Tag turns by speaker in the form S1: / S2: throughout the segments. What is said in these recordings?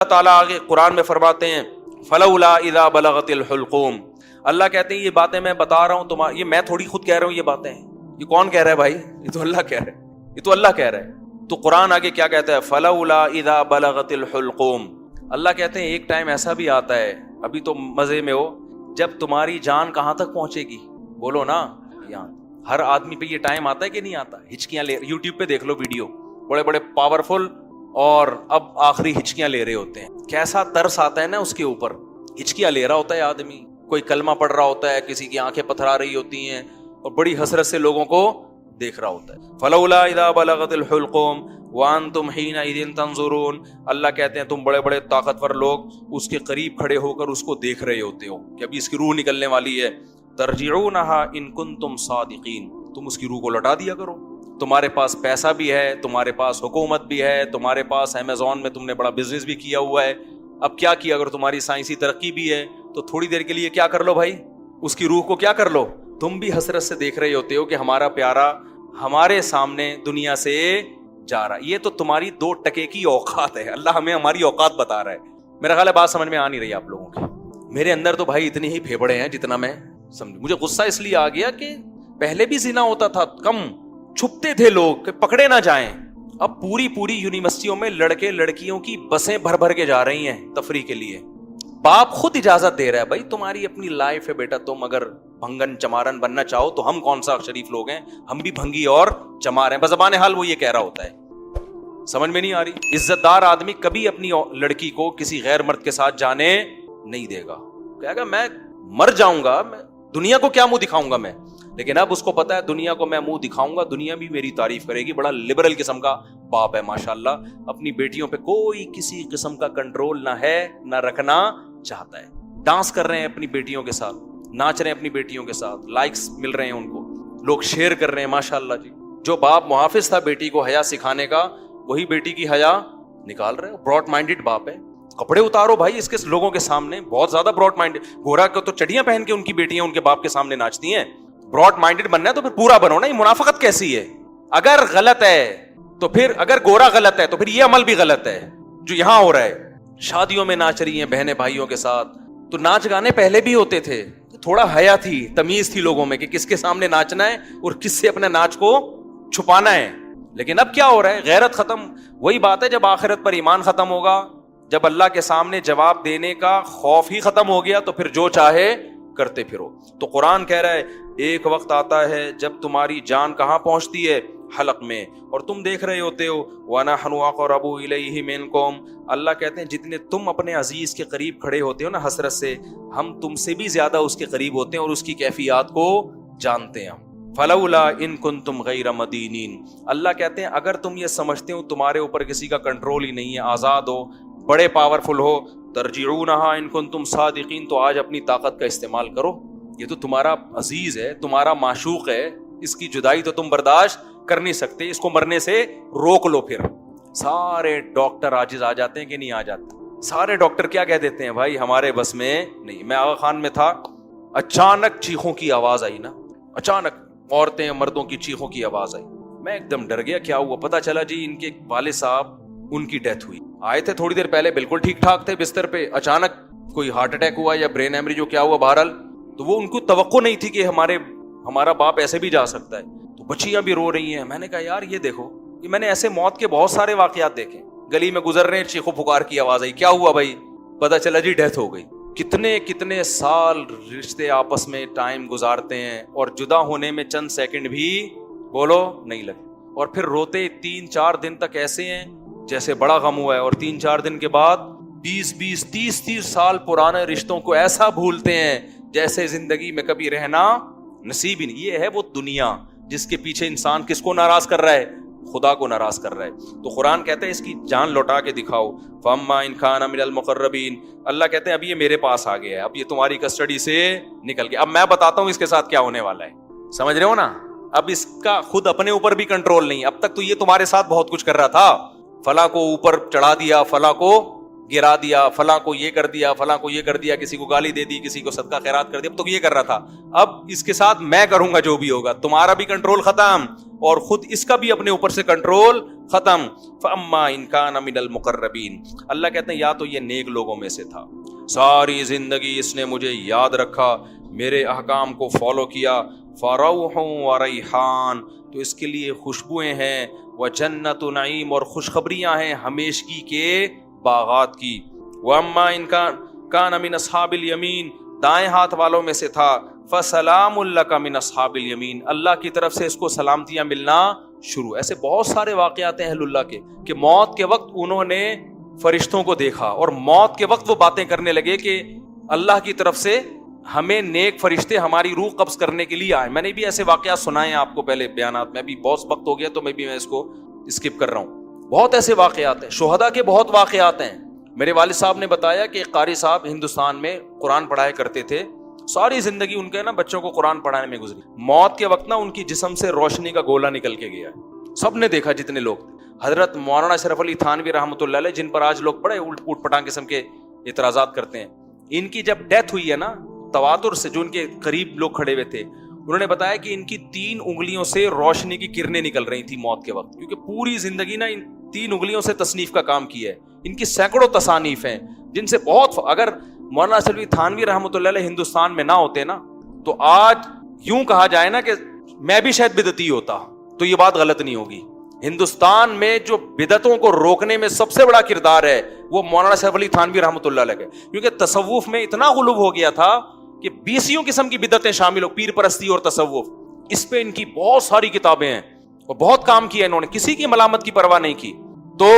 S1: اللہ تعالیٰ آگے قرآن میں فرماتے ہیں فلولا اذا بلغت الحلقوم. اللہ کہتے ہیں یہ باتیں میں بتا رہا ہوں یہ میں تھوڑی خود کہہ رہا ہوں، یہ باتیں یہ کون کہہ رہا ہے بھائی؟ یہ تو اللہ کہہ رہا ہے، یہ تو اللہ کہہ رہا ہے. تو قرآن آگے کیا کہتا ہے؟ فلولا اذا بلغت الحلقوم. اللہ کہتے ہیں ایک ٹائم ایسا بھی آتا ہے، ابھی تو مزے میں ہو، جب تمہاری جان کہاں تک پہنچے گی؟ بولو نا. یہاں ہر آدمی پہ یہ ٹائم آتا ہے کہ نہیں آتا؟ ہچکیاں لے، یوٹیوب پہ دیکھ لو ویڈیو، بڑے بڑے پاورفل اور اب آخری ہچکیاں لے رہے ہوتے ہیں. کیسا ترس آتا ہے نا اس کے اوپر. ہچکیاں لے رہا ہوتا ہے آدمی، کوئی کلمہ پڑھ رہا ہوتا ہے، کسی کی آنکھیں پتھرا رہی ہوتی ہیں اور بڑی حسرت سے لوگوں کو دیکھ رہا ہوتا ہے. فلولا اذا بلغت الحلقوم وانتم حینئذ تنظرون. اللہ کہتے ہیں تم بڑے بڑے طاقتور لوگ اس کے قریب کھڑے ہو کر اس کو دیکھ رہے ہوتے ہو کہ ابھی اس کی روح نکلنے والی ہے. ترجعونہا ان کنتم صادقین. تم اس کی روح کو لوٹا دیا کرو. تمہارے پاس پیسہ بھی ہے، تمہارے پاس حکومت بھی ہے، تمہارے پاس امیزون میں تم نے بڑا بزنس بھی کیا ہوا ہے. اب کیا کیا؟ اگر تمہاری سائنسی ترقی بھی ہے تو تھوڑی دیر کے لیے کیا کر لو بھائی، اس کی روح کو کیا کر لو. تم بھی حسرت سے دیکھ رہے ہوتے ہو کہ ہمارا پیارا ہمارے سامنے دنیا سے جا رہا. یہ تو تمہاری 2 ٹکے کی اوقات ہے. اللہ ہمیں ہماری اوقات بتا رہا ہے. میرا خیال ہے بات سمجھ میں آ نہیں رہی آپ لوگوں کی. میرے اندر تو بھائی اتنے ہی پھیپڑے ہیں جتنا میں سمجھ. مجھے غصہ اس لیے آ گیا کہ پہلے بھی زنا ہوتا تھا، کم چھپتے تھے لوگ کہ پکڑے نہ جائیں. اب پوری یونیورسٹیوں میں لڑکے لڑکیوں کی بسیں بھر بھر کے جا رہی ہیں تفریح کے لیے. باپ خود اجازت دے رہا ہے، بھائی تمہاری اپنی لائف ہے بیٹا، تم اگر بھنگن چمارن بننا چاہو تو ہم کون سا شریف لوگ ہیں، ہم بھی بھنگی اور چمار ہیں. بزبان حال وہ یہ کہہ رہا ہوتا ہے. سمجھ میں نہیں آ رہی. عزت دار آدمی کبھی اپنی لڑکی کو کسی غیر مرد کے ساتھ جانے نہیں دے گا. کہے گا میں مر جاؤں گا، میں دنیا کو کیا منہ دکھاؤں گا میں. لیکن اب اس کو پتا ہے دنیا کو میں منہ دکھاؤں گا، دنیا بھی میری تعریف کرے گی. بڑا لبرل قسم کا باپ ہے ماشاءاللہ. اپنی بیٹیوں پہ کوئی کسی قسم کا کنٹرول نہ ہے، نہ رکھنا چاہتا ہے. ڈانس کر رہے ہیں اپنی بیٹیوں کے ساتھ، ناچ رہے ہیں اپنی بیٹیوں کے ساتھ، لائکس مل رہے ہیں ان کو، لوگ شیئر کر رہے ہیں ماشاءاللہ جی. جو باپ محافظ تھا بیٹی کو حیا سکھانے کا، وہی بیٹی کی حیا نکال رہے ہیں. براڈ مائنڈڈ باپ ہے. کپڑے اتارو بھائی اس کے لوگوں کے سامنے، بہت زیادہ براڈ مائنڈ. گورا کو تو چڑیاں پہن کے ان کی بیٹیاں ان کے باپ کے سامنے ناچتی ہیں. براڈ مائنڈڈ بننا ہے تو پھر پورا بنو نا. یہ منافقت کیسی ہے؟ اگر غلط ہے تو پھر، اگر گورا غلط ہے تو پھر یہ عمل بھی غلط ہے جو یہاں ہو رہا ہے. شادیوں میں ناچ رہی ہیں بہنیں بھائیوں کے ساتھ. تو ناچ گانے پہلے بھی ہوتے تھے، تھوڑا حیا تھی، تمیز تھی لوگوں میں کہ کس کے سامنے ناچنا ہے اور کس سے اپنے ناچ کو چھپانا ہے. لیکن اب کیا ہو رہا ہے؟ غیرت ختم. وہی بات ہے جب آخرت پر ایمان ختم ہوگا، جب اللہ کے سامنے جواب دینے کا خوف ہی ختم ہو گیا تو پھر جو چاہے کرتے پھرو. تو قرآن کہہ رہا ہے ایک وقت آتا ہے جب تمہاری جان کہاں پہنچتی ہے؟ حلق میں، اور تم دیکھ رہے ہوتے ہو. وَنَحْنُ أَقْرَبُ إِلَيْهِ مِنْكُمْ. اللہ کہتے ہیں جتنے تم اپنے عزیز کے قریب کھڑے ہوتے ہو نا حسرت سے، ہم تم سے بھی زیادہ اس کے قریب ہوتے ہیں اور اس کی کیفیات کو جانتے ہیں. فَلَوْلَا إِن كُنْتُمْ غَيْرَ مَدِينِينَ. اللہ کہتے ہیں اگر تم یہ سمجھتے ہو تمہارے اوپر کسی کا کنٹرول ہی نہیں ہے، آزاد ہو، بڑے پاورفل ہو، ترجعونہا ان کنتم صادقین، تو آج اپنی طاقت کا استعمال کرو. یہ تو تمہارا عزیز ہے، تمہارا معشوق ہے، اس کی جدائی تو تم برداشت کر نہیں سکتے، اس کو مرنے سے روک لو. پھر سارے ڈاکٹر عاجز آ جاتے ہیں کہ نہیں آ جاتے؟ سارے ڈاکٹر کیا کہہ دیتے ہیں؟ بھائی ہمارے بس میں نہیں. میں آغا خان میں تھا، اچانک چیخوں کی آواز آئی نا، اچانک عورتیں مردوں کی چیخوں کی آواز آئی. میں ایک دم ڈر گیا، کیا ہوا؟ پتا چلا جی ان کے والد صاحب ان کی ڈیتھ ہوئی. آئے تھے تھوڑی دیر پہلے بالکل ٹھیک ٹھاک تھے بستر پہ، اچانک کوئی ہارٹ اٹیک ہوا یا برین ہیمریج جو کیا ہوا بہرحال. تو وہ ان کو توقع نہیں تھی کہ ہمارا باپ ایسے بھی جا سکتا ہے. تو بچیاں بھی رو رہی ہیں. میں نے کہا یار یہ دیکھو، کہ میں نے ایسے موت کے بہت سارے واقعات دیکھے. گلی میں گزر رہے ہیں، چیخو پکار کی آواز آئی، کیا ہوا بھائی؟ پتا چلا جی ڈیتھ ہو گئی. کتنے سال رشتے آپس میں ٹائم گزارتے ہیں اور جدا ہونے میں چند سیکنڈ بھی بولو نہیں لگے. اور پھر روتے 3-4 دن تک ایسے ہیں جیسے بڑا غم ہوا ہے، اور 3-4 دن کے بعد 20-20 30-30 سال پرانے رشتوں کو ایسا بھولتے ہیں جیسے زندگی میں کبھی رہنا نصیب ہی نہیں. یہ ہے وہ دنیا جس کے پیچھے انسان کس کو ناراض کر رہا ہے؟ خدا کو ناراض کر رہا ہے. تو قرآن کہتا ہے اس کی جان لوٹا کے دکھاؤ. فَأَمَّا إِنْ كَانَ مِنَ الْمُقَرَّبِينَ. اللہ کہتے ہیں اب یہ میرے پاس آ گیا ہے، اب یہ تمہاری کسٹڈی سے نکل گیا. اب میں بتاتا ہوں اس کے ساتھ کیا ہونے والا ہے. سمجھ رہے ہو نا؟ اب اس کا خود اپنے اوپر بھی کنٹرول نہیں. اب تک تو یہ تمہارے ساتھ بہت کچھ کر رہا تھا، فلاں کو اوپر چڑھا دیا، فلاں کو گرا دیا، فلاں کو یہ کر دیا، فلاں کو یہ کر دیا، کسی کو گالی دے دی، کسی کو صدقہ خیرات کر دیا. اب تو یہ کر رہا تھا، اب اس کے ساتھ میں کروں گا جو بھی ہوگا. تمہارا بھی کنٹرول ختم اور خود اس کا بھی اپنے اوپر سے کنٹرول ختم. فاما ان کان من المقربین, اللہ کہتے ہیں یا تو یہ نیک لوگوں میں سے تھا, ساری زندگی اس نے مجھے یاد رکھا, میرے احکام کو فالو کیا, فروح و ریحان, تو اس کے لیے خوشبوئیں ہیں, وجنت نعیم, اور خوشخبریاں ہیں ہمیشگی کے باغات کی. واما ان کان من اصحاب الیمین, دائیں ہاتھ والوں میں سے تھا, فسلام لک من اصحاب الیمین, اللہ کی طرف سے اس کو سلامتیاں ملنا شروع. ایسے بہت سارے واقعات ہیں اہل اللہ کے کہ موت کے وقت انہوں نے فرشتوں کو دیکھا اور موت کے وقت وہ باتیں کرنے لگے کہ اللہ کی طرف سے ہمیں نیک فرشتے ہماری روح قبض کرنے کے لیے آئے. میں نے بھی ایسے واقعات سنائے ہیں آپ کو پہلے بیانات میں, ابھی بہت وقت ہو گیا تو میں اس کو اسکپ کر رہا ہوں. بہت ایسے واقعات ہیں, شہداء کے بہت واقعات ہیں. میرے والد صاحب نے بتایا کہ قاری صاحب ہندوستان میں قرآن پڑھایا کرتے تھے, ساری زندگی ان کے نا بچوں کو قرآن پڑھانے میں گزری. موت کے وقت نا ان کی جسم سے روشنی کا گولا نکل کے گیا, سب نے دیکھا جتنے لوگ. حضرت مولانا اشرف علی تھانوی رحمۃ اللہ علیہ, جن پر آج لوگ بڑے اوٹ پٹانگ قسم کے اعتراضات کرتے ہیں, ان کی جب ڈیتھ ہوئی ہے نا, تواتر سے جو ان کے قریب لوگ کھڑے ہوئے تھے, انہوں نے بتایا کہ ان کی 3 انگلیوں سے روشنی کی کرنیں نکل رہی تھی موت کے وقت, کیونکہ پوری زندگی نا ان 3 انگلیوں سے تصنیف کا کام کیا ہے. ان کی سینکڑوں تصانیف ہیں جن سے بہت, اگر مولانا اشرف علی تھانوی رحمۃ اللہ علیہ ہندوستان میں نہ ہوتے نا تو آج یوں کہا جائے نا کہ میں بھی شاید بدعتی ہوتا, تو یہ بات غلط نہیں ہوگی. ہندوستان میں جو بدعتوں کو روکنے میں سب سے بڑا کردار ہے وہ مولانا اشرف علی تھانوی رحمۃ اللہ علیہ کا, کیونکہ تصوف میں اتنا غلو ہو گیا تھا کہ 20 قسم کی بدعتیں شامل ہو, پیر پرستی اور تصوف, اس پہ ان کی بہت ساری کتابیں ہیں اور بہت کام کیا انہوں نے, کسی کی ملامت کی پرواہ نہیں کی. تو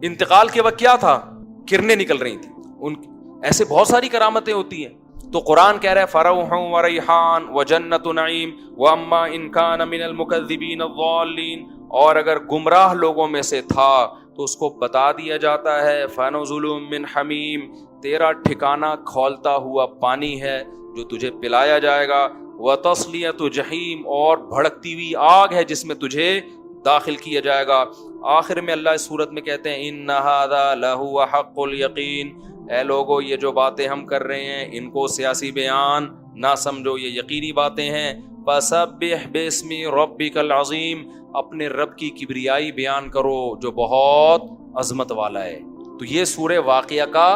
S1: انتقال کے وقت کیا تھا, کرنیں نکل رہی تھیں ان, ایسے بہت ساری کرامتیں ہوتی ہیں. تو قرآن کہہ رہا ہے فروح و ریحان وجنت نعیم واما ان کان من المکذبین الضالین, اور اگر گمراہ لوگوں میں سے تھا تو اس کو بتا دیا جاتا ہے فنزل من حمیم, تیرا ٹھکانہ کھولتا ہوا پانی ہے جو تجھے پلایا جائے گا, وتصلیۃ جحیم, اور بھڑکتی ہوئی آگ ہے جس میں تجھے داخل کیا جائے گا. آخر میں اللہ اس صورت میں کہتے ہیں ان ھذا لہو حق الیقین, اے لوگو یہ جو باتیں ہم کر رہے ہیں ان کو سیاسی بیان نہ سمجھو, یہ یقینی باتیں ہیں. فسبح باسم ربک العظیم, اپنے رب کی کبریائی بیان کرو جو بہت عظمت والا ہے. تو یہ سورہ واقعہ کا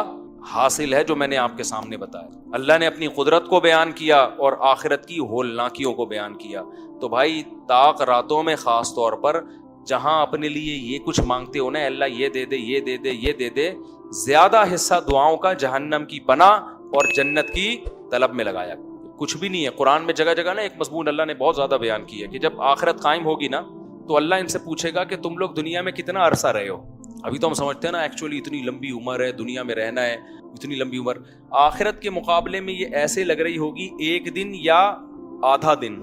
S1: حاصل ہے جو میں نے آپ کے سامنے بتایا. اللہ نے اپنی قدرت کو بیان کیا اور آخرت کی ہولناکیوں کو بیان کیا. تو بھائی طاق راتوں میں خاص طور پر جہاں اپنے لیے یہ کچھ مانگتے ہو نا, اللہ یہ دے دے یہ دے دے یہ دے دے, زیادہ حصہ دعاؤں کا جہنم کی پناہ اور جنت کی طلب میں لگایا, کچھ بھی نہیں ہے. قرآن میں جگہ جگہ نا ایک مضمون اللہ نے بہت زیادہ بیان کیا کہ جب آخرت قائم ہوگی نا تو اللہ ان سے پوچھے گا کہ تم لوگ دنیا میں کتنا عرصہ رہے ہو. ابھی تو ہم سمجھتے ہیں نا ایکچولی اتنی لمبی عمر ہے, دنیا میں رہنا ہے اتنی لمبی عمر. آخرت کے مقابلے میں یہ ایسے لگ رہی ہوگی 1 دن یا آدھا دن.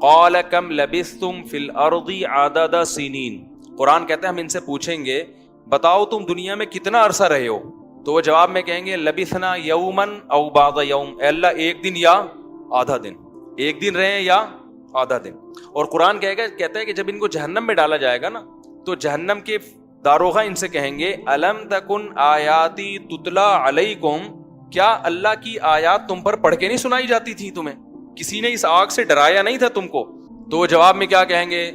S1: قال کم لبثتم فی الارض عدد سنین, قرآن کہتا ہے ہم ان سے پوچھیں گے بتاؤ تم دنیا میں کتنا عرصہ رہے ہو, تو وہ جواب میں کہیں گے لبثنا یومن او بعض یوم, اے اللہ 1 دن یا آدھا دن, 1 دن رہے یا آدھا دن. اور قرآن کہتا ہے کہ جب ان کو جہنم میں ڈالا جائے گا نا تو جہنم کے داروغہ ان سے کہیں گے الم تکن آیاتی تتلا علیکم, کیا اللہ کی آیات تم پر پڑھ کے نہیں سنائی جاتی تھی, تمہیں کسی نے اس آگ سے ڈرایا نہیں تھا تم کو. تو جواب میں کیا کہیں گے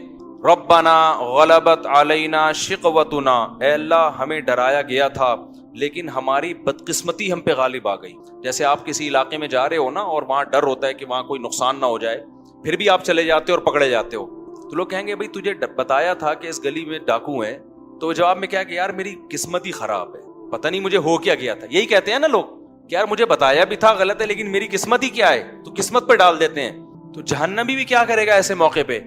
S1: ربنا غلبت علینا شقوتنا, اے اللہ ہمیں ڈرایا گیا تھا لیکن ہماری بدقسمتی ہم پہ غالب آ گئی. جیسے آپ کسی علاقے میں جا رہے ہو نا اور وہاں ڈر ہوتا ہے کہ وہاں کوئی نقصان نہ ہو جائے, پھر بھی آپ چلے جاتے ہو اور پکڑے جاتے ہو, تو لوگ کہیں گے بھائی تجھے بتایا تھا کہ اس گلی میں ڈاکو ہیں, تو جواب میں کیا کہ یار میری قسمت ہی خراب ہے, پتہ نہیں مجھے ہو کیا گیا تھا. یہی کہتے ہیں نا لوگ کہ یار مجھے بتایا بھی تھا غلط ہے لیکن میری قسمت ہی کیا ہے, تو قسمت پہ ڈال دیتے ہیں. تو جہنمی بھی کیا کرے گا ایسے موقع پہ,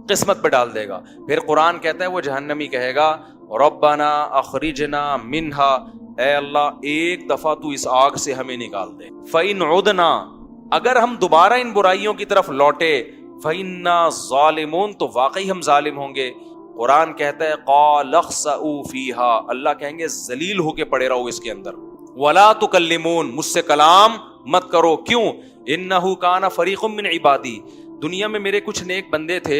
S1: قسمت پہ ڈال دے گا. پھر قرآن کہتا ہے وہ جہنمی کہے گا ربنا اخرجنا منہا, اے اللہ ایک دفعہ تو اس آگ سے ہمیں نکال دے. فَإِنْ عُدْنَا, اگر ہم دوبارہ ان برائیوں کی طرف لوٹے, فَإِنَّا ظَالِمُونَ, تو واقعی ہم ظالم ہوں گے. قرآن کہتا ہے قَالَ اخْسَئُوا فِيهَا, اللہ کہیں گے ذلیل ہو کے پڑے رہو اس کے اندر. وَلَا تُكَلِّمُونَ, مجھ سے کلام مت کرو. کیوں؟ إِنَّهُ كَانَ فَرِيقٌ مِّنْ عِبَادِي, دنیا میں میرے کچھ نیک بندے تھے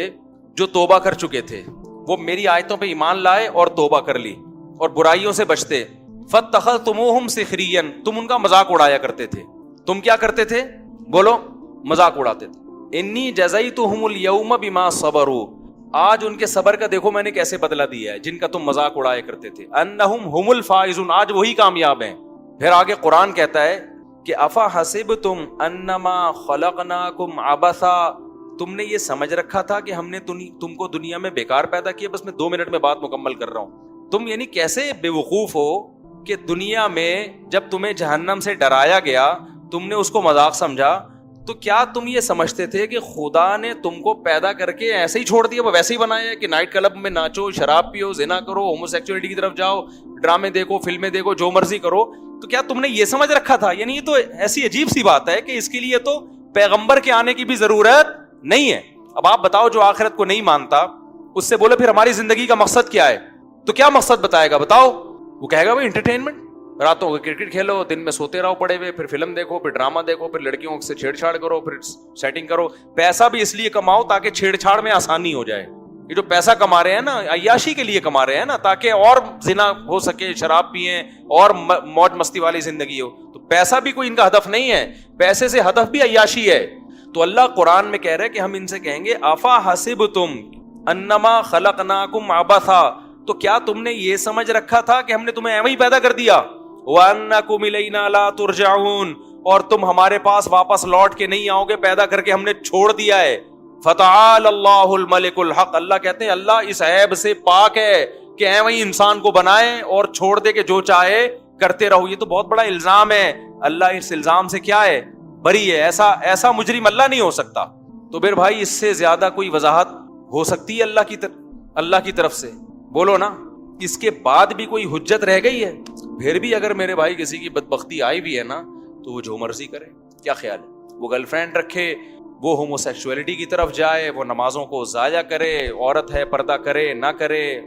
S1: جو توبہ کر چکے تھے, وہ میری آیتوں پہ ایمان لائے اور توبہ کر لی اور برائیوں سے بچتے. فَاتَّخَذْتُمُوهُمْ سِخْرِيًّا, تم ان کا مذاق اڑایا کرتے تھے. تم کیا کرتے تھے, بولو, مذاق اڑاتے تھے. انی جزیتہم اليوم بما صبروا, آج ان کے صبر کا دیکھو میں نے کیسے بدلہ دیا ہے، جن کا تم مذاق اڑایا کرتے تھے. انہم ہم الفائزون، آج وہی کامیاب ہیں. پھر آگے قرآن کہتا ہے کہ افا حسبتم انما خلقناکم عبثا، تم نے یہ سمجھ رکھا تھا کہ ہم نے تم کو دنیا میں بیکار پیدا کیا. بس میں 2 منٹ میں بات مکمل کر رہا ہوں. تم یعنی کیسے بے وقوف ہو کہ دنیا میں جب تمہیں جہنم سے ڈرایا گیا تم نے اس کو مذاق سمجھا. تو کیا تم یہ سمجھتے تھے کہ خدا نے تم کو پیدا کر کے ایسے ہی چھوڑ دیا، وہ ویسے ہی بنایا ہے کہ نائٹ کلب میں ناچو، شراب پیو، زنا کرو، ہومو سیکچولیٹی کی طرف جاؤ، ڈرامے دیکھو، فلمیں دیکھو، جو مرضی کرو؟ تو کیا تم نے یہ سمجھ رکھا تھا؟ یعنی یہ تو ایسی عجیب سی بات ہے کہ اس کے لیے تو پیغمبر کے آنے کی بھی ضرورت نہیں ہے. اب آپ بتاؤ جو آخرت کو نہیں مانتا اس سے بولے پھر ہماری زندگی کا مقصد کیا ہے؟ تو کیا مقصد بتائے گا بتاؤ؟ وہ کہے گا بھائی انٹرٹینمنٹ، راتوں کو کرکٹ کھیلو، دن میں سوتے رہو پڑے ہوئے، پھر فلم دیکھو، پھر ڈرامہ دیکھو، پھر لڑکیوں سے چھیڑ چھاڑ کرو، پھر سیٹنگ کرو. پیسہ بھی اس لیے کماؤ تاکہ چھیڑ چھاڑ میں آسانی ہو جائے. یہ جو پیسہ کما رہے ہیں نا عیاشی کے لیے کما رہے ہیں نا، تاکہ اور زنا ہو سکے، شراب پئیں اور موج مستی والی زندگی ہو. تو پیسہ بھی کوئی ان کا ہدف نہیں ہے، پیسے سے ہدف بھی عیاشی ہے. تو اللہ قرآن میں کہہ رہے کہ ہم ان سے کہیں گے افا حسبتم انما خلقناکم عبثا، تو کیا تم نے یہ سمجھ رکھا تھا کہ ہم نے تمہیں ایویں ہی پیدا کر دیا؟ وَأَنَّكُمْ إِلَيْنَا لَا تُرْجَعُونَ، اور تم ہمارے پاس واپس لوٹ کے نہیں آؤ گے، پیدا کر کے ہم نے چھوڑ دیا ہے. فَتَعَالَ اللَّهُ الْمَلِكُ الْحَقُّ، اللہ کہتے ہیں اللہ اس عیب سے پاک ہے کہ ایویں ہی انسان کو بنائے اور چھوڑ دے کہ جو چاہے کرتے رہو. یہ تو بہت بڑا الزام ہے. اللہ اس الزام سے کیا ہے؟ بری ہے. ایسا مجرم اللہ نہیں ہو سکتا. تو پھر بھائی اس سے زیادہ کوئی وضاحت ہو سکتی ہے اللہ کی طرف سے؟ بولو نا. اس کے بعد بھی کوئی حجت رہ گئی ہے؟ پھر بھی اگر میرے بھائی کسی کی بدبختی آئی بھی ہے نا تو وہ جو مرضی کرے. کیا خیال ہے؟ وہ گرل فرینڈ رکھے، وہ ہومو سیکچولیٹی کی طرف جائے، وہ نمازوں کو ضائع کرے، عورت ہے پردہ کرے نہ کرے،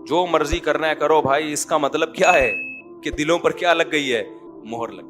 S1: جو مرضی کرنا ہے کرو بھائی. اس کا مطلب کیا ہے کہ دلوں پر کیا لگ گئی ہے؟ مہر لگ